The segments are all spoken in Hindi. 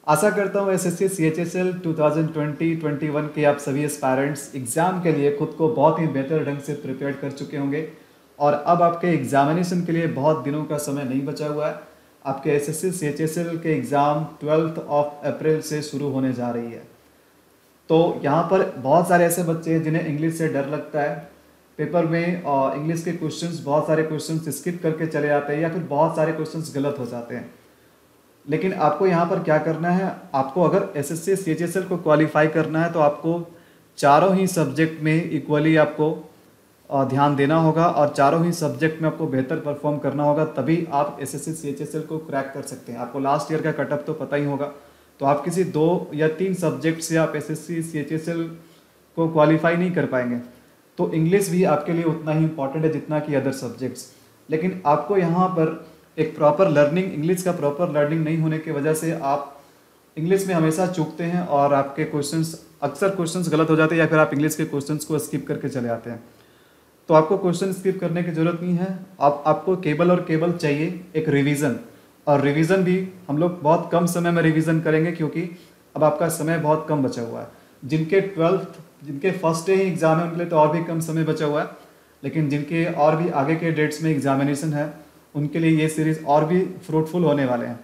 आशा करता हूँ एसएससी सीएचएसएल 2020-21 के आप सभी एस्पायरेंट्स एग्ज़ाम के लिए खुद को बहुत ही बेहतर ढंग से प्रिपेयर कर चुके होंगे और अब आपके एग्जामिनेशन के लिए बहुत दिनों का समय नहीं बचा हुआ है। आपके एसएससी सीएचएसएल के एग्ज़ाम 12 अप्रैल से शुरू होने जा रही है। तो यहाँ पर बहुत सारे ऐसे बच्चे हैं जिन्हें इंग्लिश से डर लगता है। पेपर में और इंग्लिश के क्वेश्चंस बहुत सारे क्वेश्चंस स्किप करके चले जाते हैं या फिर बहुत सारे क्वेश्चंस गलत हो जाते हैं। लेकिन आपको यहाँ पर क्या करना है, आपको अगर एसएससी सीएचएसएल को क्वालिफाई करना है तो आपको चारों ही सब्जेक्ट में इक्वली आपको ध्यान देना होगा और चारों ही सब्जेक्ट में आपको बेहतर परफॉर्म करना होगा, तभी आप एसएससी सीएचएसएल को क्रैक कर सकते हैं। आपको लास्ट ईयर का कटअप तो पता ही होगा, तो आप किसी 2 या 3 सब्जेक्ट से आप एसएससी सीएचएसएल को क्वालिफाई नहीं कर पाएंगे। तो इंग्लिश भी आपके लिए उतना ही इंपॉर्टेंट है जितना कि अदर सब्जेक्ट्स। लेकिन आपको यहाँ पर एक प्रॉपर लर्निंग, इंग्लिश का प्रॉपर लर्निंग नहीं होने की वजह से आप इंग्लिश में हमेशा चूकते हैं और आपके अक्सर क्वेश्चंस गलत हो जाते हैं या फिर आप इंग्लिश के क्वेश्चंस को स्किप करके चले आते हैं। तो आपको क्वेश्चन स्किप करने की ज़रूरत नहीं है। आपको केवल और केवल चाहिए एक रिवीजन, और रिवीजन भी हम लोग बहुत कम समय में रिवीजन करेंगे क्योंकि अब आपका समय बहुत कम बचा हुआ है। जिनके फर्स्ट डे ही एग्जाम है उनके लिए तो और भी कम समय बचा हुआ है, लेकिन जिनके और भी आगे के डेट्स में एग्जामिनेशन है उनके लिए ये सीरीज़ और भी फ्रूटफुल होने वाले हैं।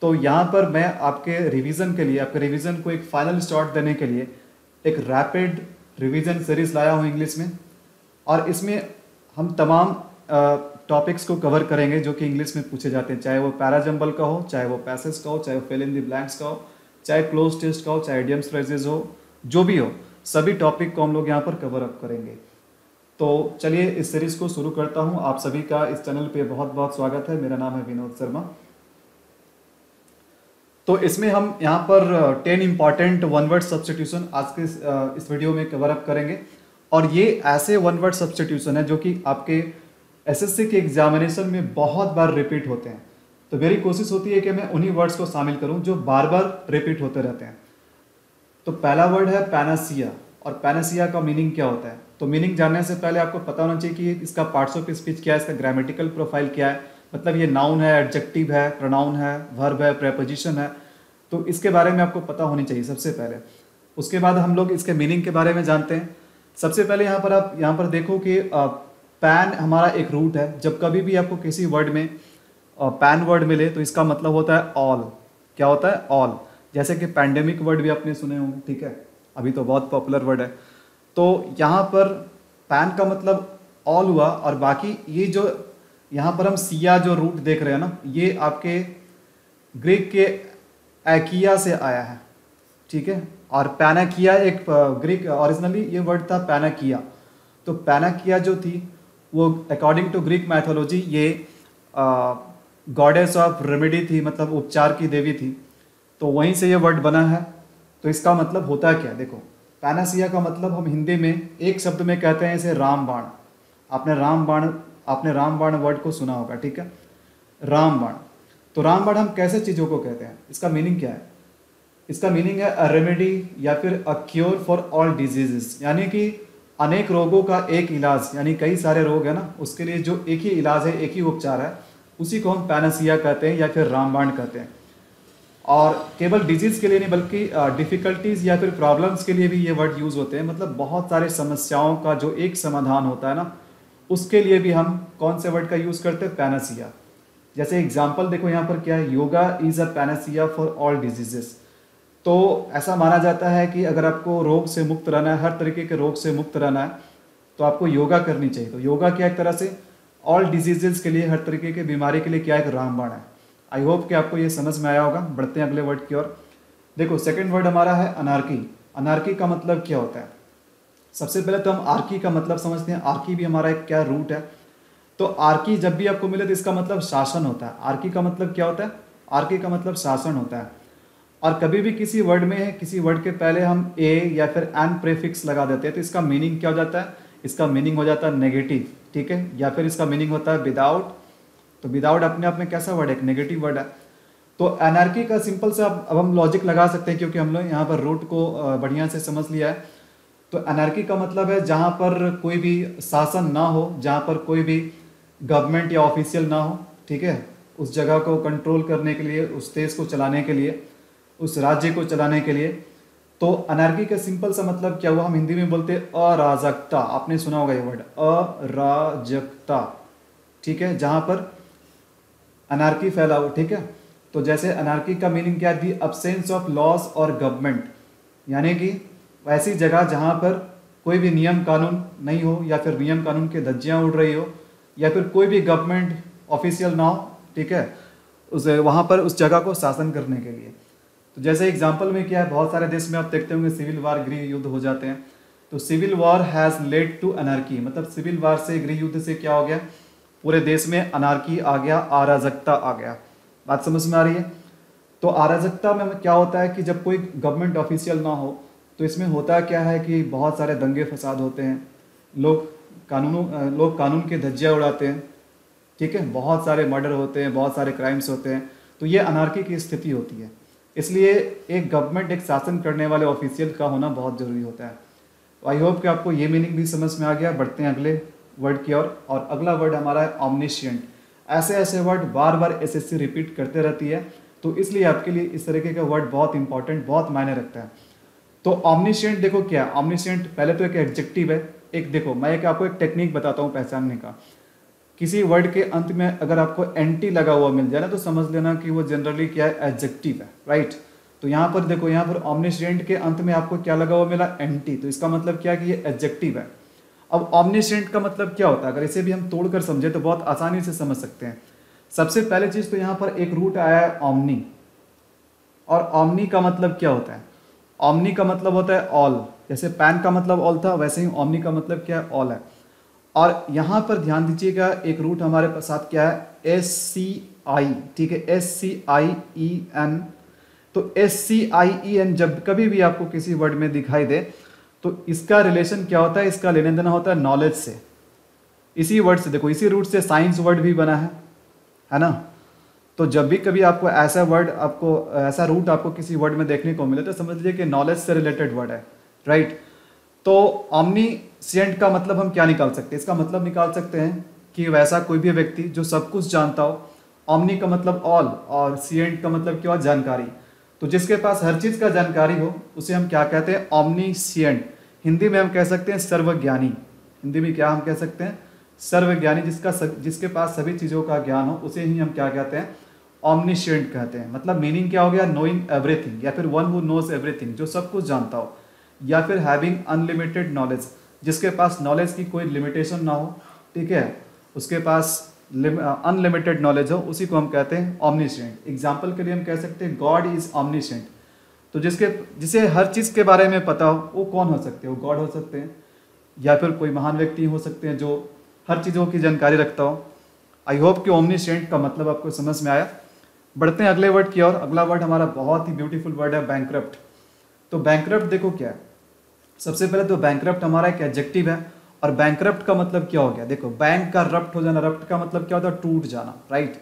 तो यहाँ पर मैं आपके रिवीजन के लिए, आपके रिवीजन को एक फाइनल स्टार्ट देने के लिए एक रैपिड रिवीजन सीरीज़ लाया हूँ इंग्लिश में, और इसमें हम तमाम टॉपिक्स को कवर करेंगे जो कि इंग्लिश में पूछे जाते हैं, चाहे वो पैराजम्बल का हो, चाहे वो पैसेज का हो, चाहे वो फिल इन द ब्लैंक्स का हो, चाहे क्लोज टेस्ट का हो, चाहे इडियम्स फ्रेजेस हो, जो भी हो, सभी टॉपिक को हम लोग यहाँ पर कवर अप करेंगे। तो चलिए इस सीरीज़ को शुरू करता हूँ। आप सभी का इस चैनल पे बहुत बहुत स्वागत है। मेरा नाम है विनोद शर्मा। तो इसमें हम यहाँ पर 10 इंपॉर्टेंट वन वर्ड सब्स्टिट्यूशन आज के इस वीडियो में कवर अप करेंगे, और ये ऐसे वन वर्ड सब्स्टिट्यूशन है जो कि आपके एसएससी के एग्जामिनेशन में बहुत बार रिपीट होते हैं। तो मेरी कोशिश होती है कि मैं उन्हीं वर्ड्स को शामिल करूँ जो बार बार रिपीट होते रहते हैं। तो पहला वर्ड है पैनासिया, और पैनासिया का मीनिंग क्या होता है? तो मीनिंग जानने से पहले आपको पता होना चाहिए कि इसका पार्ट्स ऑफ स्पीच क्या है, इसका ग्रामेटिकल प्रोफाइल क्या है, मतलब ये नाउन है, एडजेक्टिव है, प्रोनाउन है, वर्ब है, प्रेपोजिशन है। तो इसके बारे में आपको पता होनी चाहिए सबसे पहले। उसके बाद हम लोग इसके मीनिंग के बारे में जानते हैं। सबसे पहले आप यहाँ पर देखो कि पैन हमारा एक रूट है। जब कभी भी आपको किसी वर्ड में पैन वर्ड मिले तो इसका मतलब होता है ऑल। क्या होता है? ऑल। जैसे कि पैंडेमिक वर्ड भी आपने सुने होंगे, ठीक है, अभी तो बहुत पॉपुलर वर्ड है। तो यहाँ पर पैन का मतलब ऑल हुआ, और बाकी ये जो यहाँ पर हम सिया जो रूट देख रहे हैं ना, ये आपके ग्रीक के एकिया से आया है, ठीक है। और पैनाकिया एक ग्रीक, ओरिजिनली ये वर्ड था पैनाकिया। तो पैनाकिया जो थी वो अकॉर्डिंग टू ग्रीक मैथोलॉजी ये गॉडेस ऑफ रेमेडी थी, मतलब उपचार की देवी थी। तो वहीं से ये वर्ड बना है। तो इसका मतलब होता है क्या? देखो, पैनासिया का मतलब हम हिंदी में एक शब्द में कहते हैं इसे रामबाण। आपने रामबाण वर्ड को सुना होगा, ठीक है, रामबाण। तो रामबाण हम कैसे चीज़ों को कहते हैं? इसका मीनिंग क्या है? इसका मीनिंग है अ रेमेडी या फिर a cure for all diseases, यानी कि अनेक रोगों का एक इलाज, यानी कई सारे रोग है ना, उसके लिए जो एक ही इलाज है, एक ही उपचार है, उसी को हम पैनासिया कहते हैं या फिर रामबाण कहते हैं। और केवल डिजीज के लिए नहीं बल्कि डिफिकल्टीज या फिर प्रॉब्लम्स के लिए भी ये वर्ड यूज होते हैं। मतलब बहुत सारे समस्याओं का जो एक समाधान होता है ना, उसके लिए भी हम कौन से वर्ड का यूज करते हैं? पैनासिया। जैसे एग्जाम्पल देखो यहाँ पर क्या है, yoga is a panacea for all diseases. तो ऐसा माना जाता है कि अगर आपको रोग से मुक्त रहना है, हर तरीके के रोग से मुक्त रहना है, तो आपको योगा करनी चाहिए। तो योगा क्या एक तरह से ऑल डिजीजेस के लिए, हर तरीके की बीमारी के लिए क्या एक रामबाण है। आई होप कि आपको ये समझ में आया होगा। बढ़ते हैं अगले वर्ड की ओर। देखो, सेकंड वर्ड हमारा है अनार्की। अनार्की का मतलब क्या होता है? सबसे पहले तो हम आर्की का मतलब समझते हैं। आर्की भी हमारा एक क्या रूट है। तो आर्की जब भी आपको मिले तो इसका मतलब शासन होता है। आर्की का मतलब क्या होता है? आर्की का मतलब शासन होता है। और कभी भी किसी वर्ड में, किसी वर्ड के पहले हम ए या फिर एन प्रेफिक्स लगा देते हैं तो इसका मीनिंग क्या हो जाता है? इसका मीनिंग हो जाता है नेगेटिव, ठीक है, या फिर इसका मीनिंग होता है विदाउट। तो विदाउट अपने आप में कैसा वर्ड है? एक नेगेटिव वर्ड है। तो एनार्की का सिंपल से अब हम लॉजिक लगा सकते हैं क्योंकि हम लोग यहाँ पर रूट को बढ़िया से समझ लिया है। तो एनार्की का मतलब है जहाँ पर कोई भी शासन ना हो, जहाँ पर कोई भी गवर्नमेंट या ऑफिशियल ना हो, ठीक है, उस जगह को कंट्रोल करने के लिए, उस देश को चलाने के लिए उस राज्य को चलाने के लिए। तो अनार्की का सिंपल सा मतलब क्या हुआ, हम हिंदी में बोलते हैं अराजकता, आपने सुना होगा ये वर्ड अराजकता, ठीक है, जहां पर अनार्की फैला हो, ठीक है। तो जैसे अनार्की का मीनिंग क्या थी, अब्सेंस ऑफ लॉस और गवर्नमेंट, यानी कि ऐसी जगह जहां पर कोई भी नियम कानून नहीं हो, या फिर नियम कानून के धज्जियां उड़ रही हो, या फिर कोई भी गवर्नमेंट ऑफिशियल ना हो, ठीक है, उस वहां पर उस जगह को शासन करने के लिए। तो जैसे एग्जाम्पल में क्या है, बहुत सारे देश में आप देखते होंगे सिविल वार, गृह युद्ध हो जाते हैं। तो civil war has led to anarchy, मतलब सिविल वार से, गृह युद्ध से क्या हो गया, पूरे देश में अनार्की आ गया, अराजकता आ गया। बात समझ में आ रही है। तो अराजकता में क्या होता है कि जब कोई गवर्नमेंट ऑफिशियल ना हो, तो इसमें होता क्या है कि बहुत सारे दंगे फसाद होते हैं, लोग कानून के धज्जियां उड़ाते हैं, ठीक है, बहुत सारे मर्डर होते हैं, बहुत सारे क्राइम्स होते हैं। तो ये अनार्की की स्थिति होती है। इसलिए एक गवर्नमेंट, एक शासन करने वाले ऑफिशियल का होना बहुत जरूरी होता है। तो आई होप कि आपको ये मीनिंग भी समझ में आ गया। बढ़ते हैं अगले वर्ड की ओर, और अगला वर्ड हमारा है ऑमनिशिएंट। ऐसे ऐसे वर्ड बार बार एसएससी रिपीट करते रहती है, तो इसलिए आपके लिए इस तरीके का वर्ड बहुत इंपॉर्टेंट, बहुत मायने रखता है। तो ऑमनिशिएंट देखो क्या है, ऑमनिशिएंट पहले तो एक एडजेक्टिव है। एक देखो, मैं आपको एक टेक्निक बताता हूँ पहचानने का। किसी वर्ड के अंत में अगर आपको एंटी लगा हुआ मिल जाए ना, तो समझ लेना कि वो जनरली क्या है, एडजेक्टिव है, राइट। तो यहाँ पर देखो, यहाँ पर ऑमनिशिएंट के अंत में आपको क्या लगा हुआ मिला, एंटी, तो इसका मतलब क्या है कि ये एडजेक्टिव है। अब ऑमनिशिएंट का मतलब क्या होता है, अगर इसे भी हम तोड़कर समझे तो बहुत आसानी से समझ सकते हैं। सबसे पहले चीज तो यहाँ पर एक रूट आया है ऑमनी, और ऑमनी का मतलब क्या होता है, ऑमनी का मतलब होता है ऑल। जैसे पैन का मतलब ऑल था, वैसे ही ऑमनी का मतलब क्या है, ऑल है। और यहाँ पर ध्यान दीजिएगा, एक रूट हमारे साथ क्या है, SCI, ठीक है, SCIEN। तो SCIEN जब कभी भी आपको किसी वर्ड में दिखाई दे, तो इसका रिलेशन क्या होता है, इसका लेने देना होता है नॉलेज से। इसी वर्ड से, देखो इसी रूट से साइंस वर्ड भी बना है ना। तो जब भी कभी आपको ऐसा वर्ड, आपको ऐसा रूट आपको किसी वर्ड में देखने को मिले, तो समझ लीजिए कि नॉलेज से रिलेटेड वर्ड है, राइट। तो ऑमनीसिएंट का मतलब हम क्या निकाल सकते हैं, इसका मतलब निकाल सकते हैं कि वैसा कोई भी व्यक्ति जो सब कुछ जानता हो। ऑमनी का मतलब ऑल, और सिएंट का मतलब क्या, जानकारी। तो जिसके पास हर चीज का जानकारी हो, उसे हम क्या कहते हैं, ऑमनीसिएंट। हिंदी में हम कह सकते हैं सर्वज्ञानी। हिंदी में क्या हम कह सकते हैं, सर्वज्ञानी। जिसके पास सभी चीजों का ज्ञान हो, उसे ही हम क्या कहते हैं, ऑमनिशिएंट कहते हैं। मतलब मीनिंग क्या हो गया, नोइंग एवरीथिंग, या फिर वन हु नोज एवरीथिंग, जो सब कुछ जानता हो। या फिर हैविंग अनलिमिटेड नॉलेज, जिसके पास नॉलेज की कोई लिमिटेशन ना हो, ठीक है, उसके पास अनलिमिटेड नॉलेज हो, उसी को हम कहते हैं ऑमनिशिएंट। एग्जाम्पल के लिए हम कह सकते हैं गॉड इज ऑमनिशिएंट। तो जिसे हर चीज के बारे में पता हो, वो कौन हो सकते हैं, वो गॉड हो सकते हैं, या फिर कोई महान व्यक्ति हो सकते हैं जो हर चीजों की जानकारी रखता हो। आई होप कि ऑमनिशिएंट का मतलब आपको समझ में आया। बढ़ते हैं अगले वर्ड की ओर। अगला वर्ड हमारा बहुत ही ब्यूटीफुल वर्ड है, बैंकरप्ट। तो बैंकरप्ट देखो क्या है, सबसे पहले तो बैंकरप्ट हमारा एक एडजेक्टिव है। और बैंकरप्ट का मतलब क्या हो गया, देखो बैंक का रप्ट हो जाना, रप्ट का मतलब क्या होता है, टूट जाना, राइट।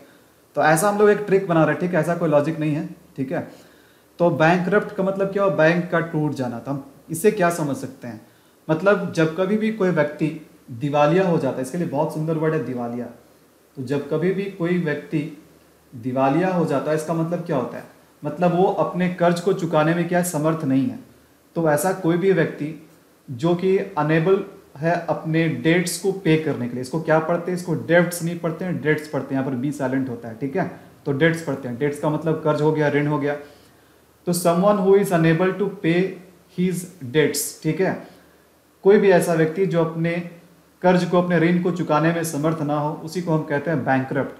तो ऐसा हम लोग एक ट्रिक बना रहे हैं, ठीक है, ऐसा कोई लॉजिक नहीं है, ठीक है। तो बैंकरप्ट का मतलब क्या हो, बैंक का टूट जाना। तो हम इससे क्या समझ सकते हैं, मतलब जब कभी भी कोई व्यक्ति दिवालिया हो जाता है, इसके लिए बहुत सुंदर वर्ड है दिवालिया। तो जब कभी भी कोई व्यक्ति दिवालिया हो जाता है, इसका मतलब क्या होता है, मतलब वो अपने कर्ज को चुकाने में क्या समर्थ नहीं है। तो ऐसा कोई भी व्यक्ति जो कि अनेबल है अपने डेट्स को पे करने के लिए, इसको क्या पढ़ते हैं, इसको डेट्स नहीं पढ़ते हैं, डेट्स पढ़ते हैं, यहाँ पर बी साइलेंट होता है, ठीक है। तो डेट्स पढ़ते हैं, डेट्स का मतलब कर्ज हो गया, ऋण हो गया। तो someone who is unable to pay his debts, ठीक है, कोई भी ऐसा व्यक्ति जो अपने कर्ज को, अपने ऋण को चुकाने में समर्थ ना हो, उसी को हम कहते हैं बैंकरप्ट।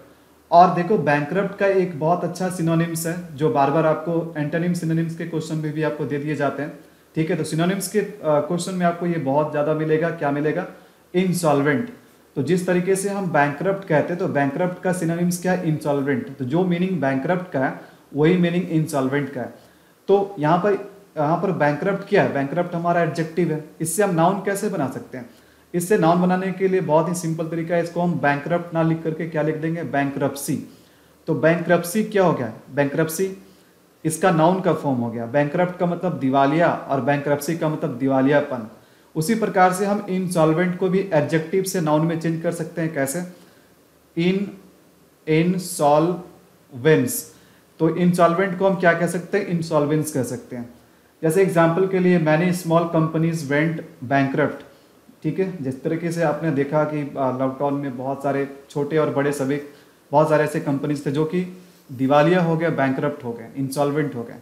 और देखो बैंकरप्ट का एक बहुत अच्छा सिनोनिम्स है, जो बार बार आपको एंटोनिम सिनोनिम्स के क्वेश्चन में भी आपको दे दिए जाते हैं, ठीक है। तो सिनोनिम्स के क्वेश्चन में आपको ये बहुत ज्यादा मिलेगा, क्या मिलेगा, इंसॉल्वेंट। तो जिस तरीके से हम बैंकरप्ट कहते हैं, तो बैंकरप्ट का सिनोनिम्स क्या है, इंसॉल्वेंट। तो जो मीनिंग बैंकरप्ट का है, वही मीनिंग इंसॉल्वेंट का है। तो यहाँ पर बैंकरप्ट क्या है, बैंकरप्ट हमारा एडजेक्टिव है। इससे हम नाउन कैसे बना सकते हैं, इससे नाउन बनाने के लिए बहुत ही सिंपल तरीका है, इसको हम बैंकरप्ट ना लिख करके क्या लिख देंगे, बैंकरप्सी। तो बैंकरप्सी क्या हो गया, बैंकरप्सी इसका नाउन का फॉर्म हो गया। बैंकरप्ट का मतलब दिवालिया, और बैंकरप्सी का मतलब दिवालियापन। उसी प्रकार से हम इंसॉल्वेंट को भी एडजेक्टिव से नाउन में चेंज कर सकते हैं, कैसे, इंसॉल्वेंस। तो इंसॉल्वेंट को हम क्या कह सकते हैं, इंसॉल्वेंस कह सकते हैं। जैसे एग्जाम्पल के लिए many small companies went bankrupt, ठीक है। जिस तरीके से आपने देखा कि लॉकडाउन में बहुत सारे छोटे और बड़े सभी बहुत सारे ऐसे कंपनीज थे जो कि दिवालिया हो गए, बैंकरप्ट हो गए, इंसॉल्वेंट हो गए।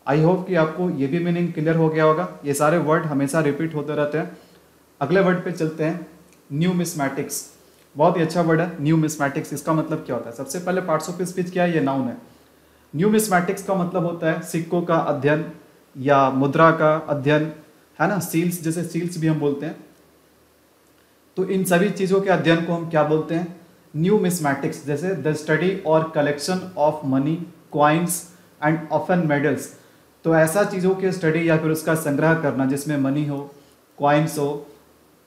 आई होप कि आपको ये भी मीनिंग क्लियर हो गया होगा। ये सारे वर्ड हमेशा रिपीट होते रहते हैं। अगले वर्ड पे चलते हैं, न्यूमिस्मैटिक्स। बहुत ही अच्छा वर्ड है न्यूमिस्मैटिक्स। इसका मतलब क्या होता है? सबसे पहले पार्ट्स ऑफ स्पीच क्या है, ये नाउन है। न्यूमिस्मैटिक्स का मतलब होता है सिक्कों का अध्ययन या मुद्रा का अध्ययन, है ना, सील्स, जैसे सील्स भी हम बोलते हैं। तो इन सभी चीज़ों के अध्ययन को हम क्या बोलते हैं, न्यूमिस्मैटिक्स। जैसे द स्टडी और collection of money, coins and often medals. तो ऐसा चीज़ों की स्टडी या फिर उसका संग्रह करना जिसमें मनी हो, क्वाइंस हो,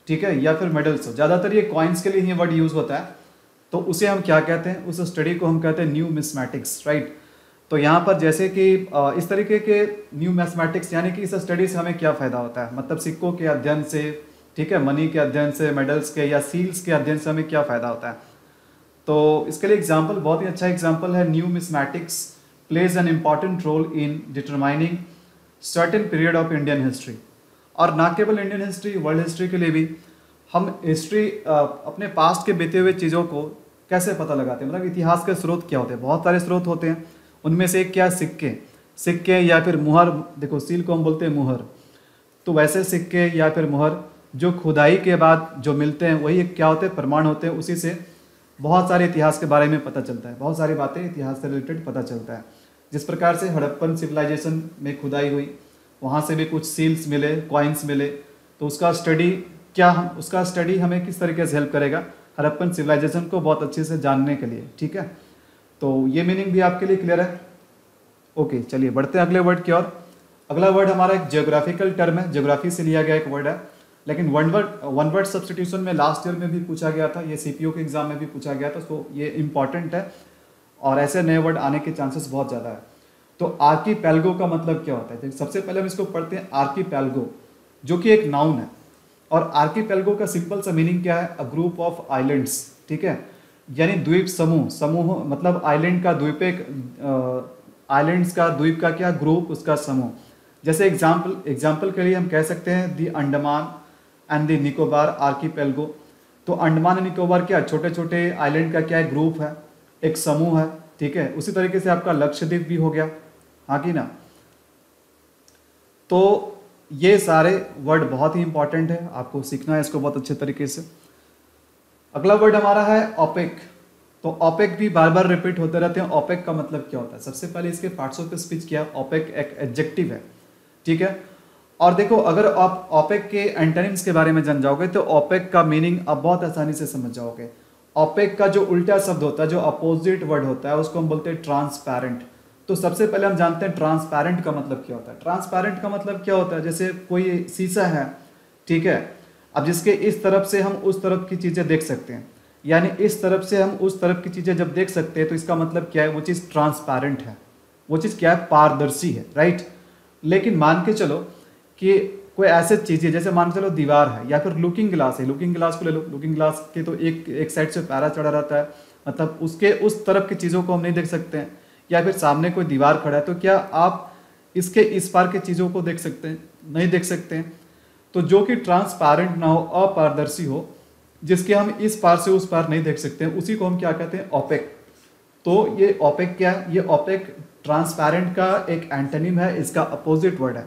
ठीक है, या फिर मेडल्स हो। ज़्यादातर ये क्वाइंस के लिए ये वर्ड यूज़ होता है। तो उसे हम क्या कहते हैं, उस स्टडी को हम कहते हैं न्यूमिस्मैटिक्स, राइट। तो यहाँ पर जैसे कि इस तरीके के न्यूमिस्मैटिक्स यानी कि इस स्टडी से हमें क्या फ़ायदा होता है, मतलब सिक्कों के अध्ययन से, ठीक है, मनी के अध्ययन से, मेडल्स के या सील्स के अध्ययन से हमें क्या फ़ायदा होता है। तो इसके लिए एग्जाम्पल, बहुत ही अच्छा एग्जाम्पल है, numismatics plays an important role in determining certain period of Indian history. और ना केवल इंडियन हिस्ट्री, वर्ल्ड हिस्ट्री के लिए भी हम हिस्ट्री अपने पास्ट के बीते हुए चीज़ों को कैसे पता लगाते हैं, मतलब इतिहास के स्रोत क्या होते हैं। बहुत सारे स्रोत होते हैं, उनमें से एक क्या, सिक्के या फिर मुहर। देखो सील को हम बोलते हैं मुहर। तो वैसे सिक्के या फिर मुहर जो खुदाई के बाद जो मिलते हैं वही क्या होते हैं, प्रमाण होते हैं। उसी से बहुत सारे इतिहास के बारे में पता चलता है, बहुत सारी बातें इतिहास से रिलेटेड पता चलता है। जिस प्रकार से हड़प्पन सिविलाइजेशन में खुदाई हुई, वहाँ से भी कुछ सील्स मिले, कॉइन्स मिले। तो उसका स्टडी हमें किस तरीके से हेल्प करेगा, हड़प्पन सिविलाइजेशन को बहुत अच्छे से जानने के लिए, ठीक है। तो ये मीनिंग भी आपके लिए क्लियर है। ओके, चलिए बढ़ते हैं अगले वर्ड की ओर। अगला वर्ड हमारा एक जियोग्राफिकल टर्म है, जियोग्राफी से लिया गया एक वर्ड है, लेकिन वन वर्ड सब्स्टिट्यूशन में लास्ट ईयर में भी पूछा गया था, ये सीपीओ के एग्जाम में भी पूछा गया था। तो ये इंपॉर्टेंट है और ऐसे नए वर्ड आने के चांसेस बहुत ज़्यादा है। तो आर्कीपेलगो का मतलब क्या होता है? सबसे पहले हम इसको पढ़ते हैं, आर्कीपेलगो, जो कि एक नाउन है। और आर्कीपेलगो का सिंपल सा मीनिंग क्या है, अ ग्रुप ऑफ आइलैंड्स, ठीक है, यानी द्वीप समूह। समूह मतलब आइलैंड का द्वीप, एक आइलैंड्स का द्वीप का क्या, ग्रुप, उसका समूह। जैसे एग्जाम्पल के लिए हम कह सकते हैं दी अंडमान एंड दी निकोबार आर्कीपेलगो। तो अंडमान एंड निकोबार क्या, छोटे छोटे आइलैंड का क्या है, ग्रुप है, एक समूह है, ठीक है। उसी तरीके से आपका लक्षद्वीप भी हो गया, हाँ कि ना। तो ये सारे वर्ड बहुत ही इंपॉर्टेंट है, आपको सीखना है इसको बहुत अच्छे तरीके से। अगला वर्ड हमारा है ओपेक। तो ओपेक भी बार बार रिपीट होते रहते हैं। ओपेक का मतलब क्या होता है? सबसे पहले इसके पार्ट्स ऑफ स्पीच क्या है, ओपेक एक एडजेक्टिव है, ठीक है। और देखो, अगर आप ओपेक के एंटोनिम्स के बारे में जान जाओगे तो ओपेक का मीनिंग आप बहुत आसानी से समझ जाओगे। ओपेक का जो उल्टा शब्द होता है, जो अपोजिट वर्ड होता है, उसको हम बोलते हैं ट्रांसपेरेंट। तो सबसे पहले हम जानते हैं ट्रांसपेरेंट का मतलब क्या होता है। ट्रांसपेरेंट का मतलब क्या होता है, जैसे कोई शीशा है, ठीक है, अब जिसके इस तरफ से हम उस तरफ की चीज़ें देख सकते हैं, यानी इस तरफ से हम उस तरफ की चीज़ें जब देख सकते हैं तो इसका मतलब क्या है, वो चीज़ ट्रांसपेरेंट है, वो चीज़ क्या है, पारदर्शी है, राइट। लेकिन मान के चलो कि कोई ऐसी चीज़ है, जैसे मान के चलो दीवार है या फिर लुकिंग ग्लास है। लुकिंग ग्लास को ले लो, लुकिंग ग्लास के तो एक साइड से पैरा चढ़ा रहता है, मतलब उसके उस तरफ की चीज़ों को हम नहीं देख सकते हैं। या फिर सामने कोई दीवार खड़ा है, तो क्या आप इसके इस पार की चीज़ों को देख सकते हैं? नहीं देख सकते हैं। तो जो कि ट्रांसपेरेंट ना हो, अपारदर्शी हो, जिसके हम इस पार से उस पार नहीं देख सकते हैं, उसी को हम क्या कहते हैं, ओपेक। तो ये ओपेक क्या है, ये ओपेक ट्रांसपेरेंट का एक एंटोनिम है, इसका अपोजिट वर्ड है।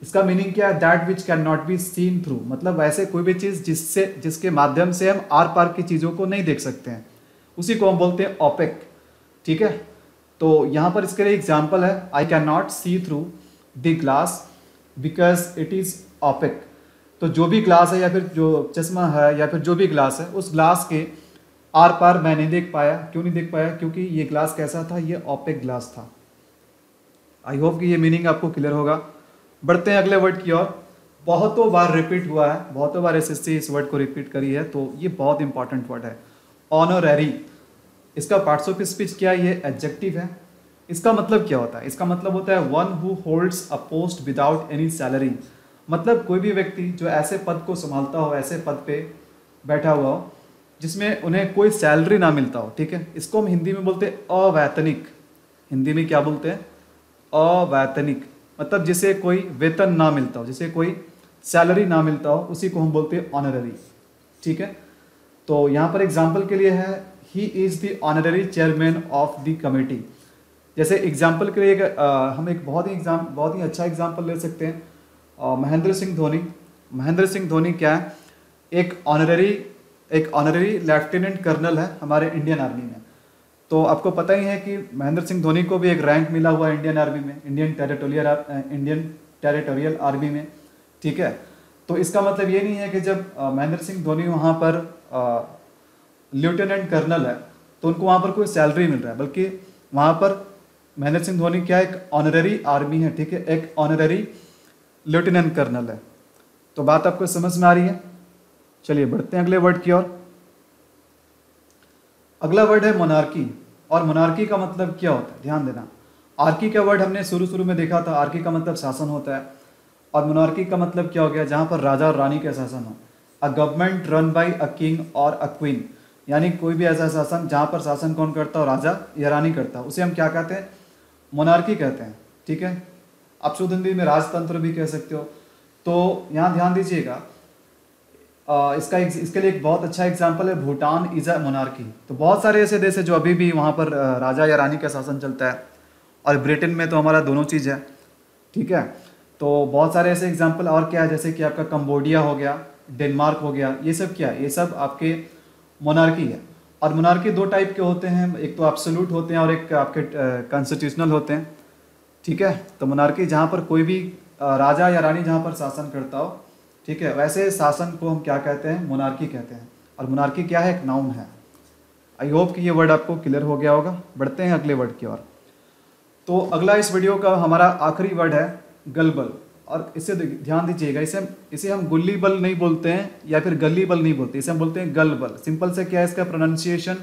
इसका मीनिंग क्या है, that which can not be seen through, मतलब वैसे कोई भी चीज़ जिसके माध्यम से हम आर पार की चीज़ों को नहीं देख सकते हैं, उसी को हम बोलते हैं ओपेक, ठीक है। तो यहाँ पर इसके लिए एग्जाम्पल है, I can not see through the glass because it is opaque. तो जो भी ग्लास है या फिर जो चश्मा है या फिर जो भी ग्लास है, उस ग्लास के आर पार मैं नहीं देख पाया। क्यों नहीं देख पाया? क्योंकि ये ग्लास कैसा था, ये ओपेक ग्लास था। आई होप कि ये मीनिंग आपको क्लियर होगा। बढ़ते हैं अगले वर्ड की ओर। बहुतों बार रिपीट हुआ है, बहुतों बार एसएससी इस वर्ड को रिपीट करी है, तो ये बहुत इंपॉर्टेंट वर्ड है, ऑनररी। इसका पार्ट्स ऑफ स्पीच क्या है, ये एडजेक्टिव है। इसका मतलब क्या होता है? इसका मतलब होता है one who holds a post without any salary. मतलब कोई भी व्यक्ति जो ऐसे पद को संभालता हो, ऐसे पद पे बैठा हुआ हो जिसमें उन्हें कोई सैलरी ना मिलता हो, ठीक है। इसको हम हिंदी में बोलते हैं अवैतनिक, हिंदी में क्या बोलते हैं, अवैतनिक, मतलब जिसे कोई वेतन ना मिलता हो, जिसे कोई सैलरी ना मिलता हो, उसी को हम बोलते हैं ऑनररी। ठीक है, तो यहाँ पर एग्जाम्पल के लिए है he is the honorary chairman of the committee. जैसे एग्जाम्पल के लिए हम एक बहुत ही अच्छा एग्जाम्पल ले सकते हैं, महेंद्र सिंह धोनी। महेंद्र सिंह धोनी क्या है, एक ऑनररी लेफ्टिनेंट कर्नल है हमारे इंडियन आर्मी में। तो आपको पता ही है कि महेंद्र सिंह धोनी को भी एक रैंक मिला हुआ है इंडियन आर्मी में, इंडियन टेरिटोरियल आर्मी में। ठीक है, तो इसका मतलब ये नहीं है कि जब महेंद्र सिंह धोनी वहाँ पर लेफ्टिनेंट कर्नल है तो उनको वहाँ पर कोई सैलरी मिल रहा है, बल्कि वहाँ पर महेंद्र सिंह धोनी क्या एक ऑनररी आर्मी है। ठीक है, एक ऑनररी लेफ्टिनेंट कर्नल है। तो बात आपको समझ में आ रही है? चलिए बढ़ते हैं अगले वर्ड की ओर। अगला वर्ड है मोनार्की। और मोनार्की का मतलब क्या होता है, ध्यान देना। आर्की का वर्ड हमने शुरू में देखा था, आर्की का मतलब शासन होता है, और मोनार्की का मतलब क्या हो गया, जहां पर राजा और रानी का शासन हो। A government run by a king और अ क्वीन, यानी कोई भी ऐसा शासन जहां पर शासन कौन करता हो, राजा या रानी करता है, उसे हम क्या कहते हैं, मोनार्की कहते हैं। ठीक है, आप शुद्ध हिंदी में राजतंत्र भी कह सकते हो। तो यहाँ ध्यान दीजिएगा, इसके लिए एक बहुत अच्छा एग्जाम्पल है, भूटान इज अ मोनार्की। तो बहुत सारे ऐसे देश है जो अभी भी वहाँ पर राजा या रानी का शासन चलता है, और ब्रिटेन में तो हमारा दोनों चीज़ है। ठीक है, तो बहुत सारे ऐसे एग्जाम्पल और क्या है, जैसे कि आपका कंबोडिया हो गया, डेनमार्क हो गया, ये सब क्या है, ये सब आपके मोनार्की है। और मोनार्की दो टाइप के होते हैं, एक तो एब्सोल्यूट होते हैं और एक आपके कॉन्स्टिट्यूशनल होते हैं। ठीक है, तो मोनार्की जहाँ पर कोई भी राजा या रानी जहाँ पर शासन करता हो, ठीक है, वैसे शासन को हम क्या कहते हैं, मोनार्की कहते हैं। और मोनार्की क्या है, एक नाउन है। आई होप कि ये वर्ड आपको क्लियर हो गया होगा। बढ़ते हैं अगले वर्ड की ओर। तो अगला इस वीडियो का हमारा आखिरी वर्ड है गलबल। और इसे ध्यान दीजिएगा, इसे हम गुल्ली बल नहीं बोलते हैं या फिर गली बल नहीं बोलते, इसे हम बोलते हैं गलबल। सिंपल से क्या है इसका प्रोनाउंसिएशन,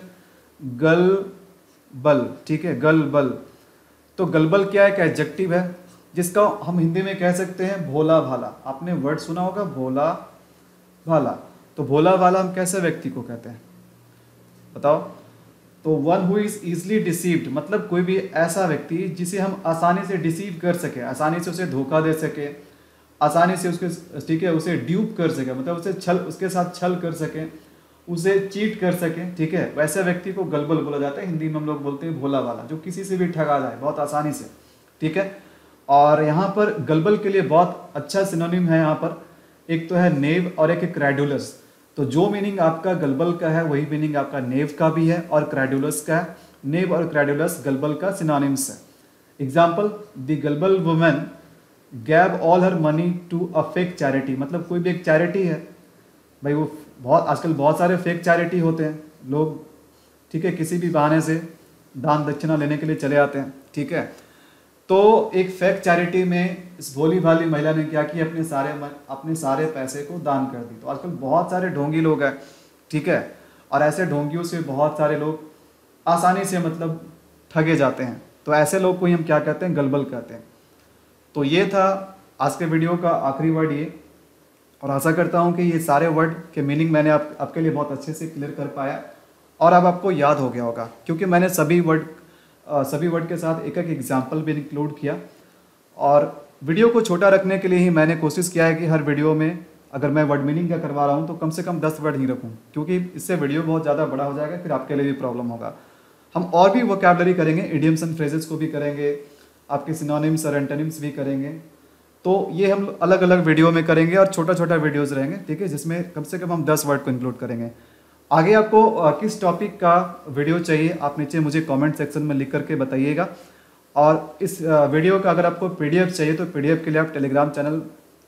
गलबल। ठीक है, गलबल। तो गलबल क्या है, एक एडजेक्टिव है जिसका हम हिंदी में कह सकते हैं भोला भाला। आपने वर्ड सुना होगा भोला भाला। तो भोला भाला हम कैसे व्यक्ति को कहते हैं, बताओ? तो one who is easily deceived, मतलब कोई भी ऐसा व्यक्ति जिसे हम आसानी से डिसीव कर सके, आसानी से उसे धोखा दे सके, आसानी से उसके, ठीक है, उसे ड्यूप कर सके, मतलब उसे उसके साथ छल कर सके, उसे चीट कर सके। ठीक है, वैसे व्यक्ति को गलबल बोला जाता है। हिंदी में हम लोग बोलते हैं भोला वाला, जो किसी से भी ठगा जाए बहुत आसानी से। ठीक है, और यहाँ पर गलबल के लिए बहुत अच्छा सिनोनिम है यहाँ पर, एक तो है नेव और एक है क्रेडुलस। तो जो मीनिंग आपका गलबल का है वही मीनिंग आपका नेव का भी है और क्रेडुलस का है। नेव और क्रेडुलस गलबल का सिनोनिम्स है। Example, the gullible women gave all her money to a fake charity, मतलब कोई भी एक चैरिटी है भाई, वो बहुत आजकल बहुत सारे फेक चैरिटी होते हैं लोग, ठीक है, किसी भी बहाने से दान दक्षिणा लेने के लिए चले आते हैं। ठीक है, तो एक फेक चैरिटी में इस भोली भाली महिला ने क्या किया, अपने सारे पैसे को दान कर दी। तो आजकल बहुत सारे ढोंगी लोग हैं, ठीक है, और ऐसे ढोंगियों से बहुत सारे लोग आसानी से मतलब ठगे जाते हैं। तो ऐसे लोग को ही हम क्या कहते हैं, गलबल कहते हैं। तो ये था आज के वीडियो का आखिरी वर्ड ये, और आशा करता हूँ कि ये सारे वर्ड के मीनिंग मैंने आपके लिए बहुत अच्छे से क्लियर कर पाया और अब आपको याद हो गया होगा, क्योंकि मैंने सभी वर्ड के साथ एक एक एग्जाम्पल भी इंक्लूड किया। और वीडियो को छोटा रखने के लिए ही मैंने कोशिश किया है कि हर वीडियो में अगर मैं वर्ड मीनिंग का करवा रहा हूँ तो कम से कम 10 वर्ड ही रखूँ, क्योंकि इससे वीडियो बहुत ज़्यादा बड़ा हो जाएगा, फिर आपके लिए भी प्रॉब्लम होगा। हम और भी वोकैबुलरी करेंगे, इडियम्स एंड फ्रेजेस को भी करेंगे, आपके सिनोनिम्स और एंटोनिम्स भी करेंगे। तो ये हम अलग अलग वीडियो में करेंगे और छोटा छोटा वीडियोज़ रहेंगे, ठीक है, जिसमें कम से कम हम 10 वर्ड को इंक्लूड करेंगे। आगे आपको किस टॉपिक का वीडियो चाहिए आप नीचे मुझे कमेंट सेक्शन में लिख करके बताइएगा। और इस वीडियो का अगर आपको पीडीएफ चाहिए तो पीडीएफ के लिए आप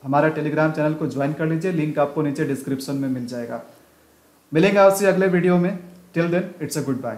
हमारा टेलीग्राम चैनल को ज्वाइन कर लीजिए, लिंक आपको नीचे डिस्क्रिप्शन में मिल जाएगा। मिलेंगे आपसे अगले वीडियो में। Till then it's a good bye.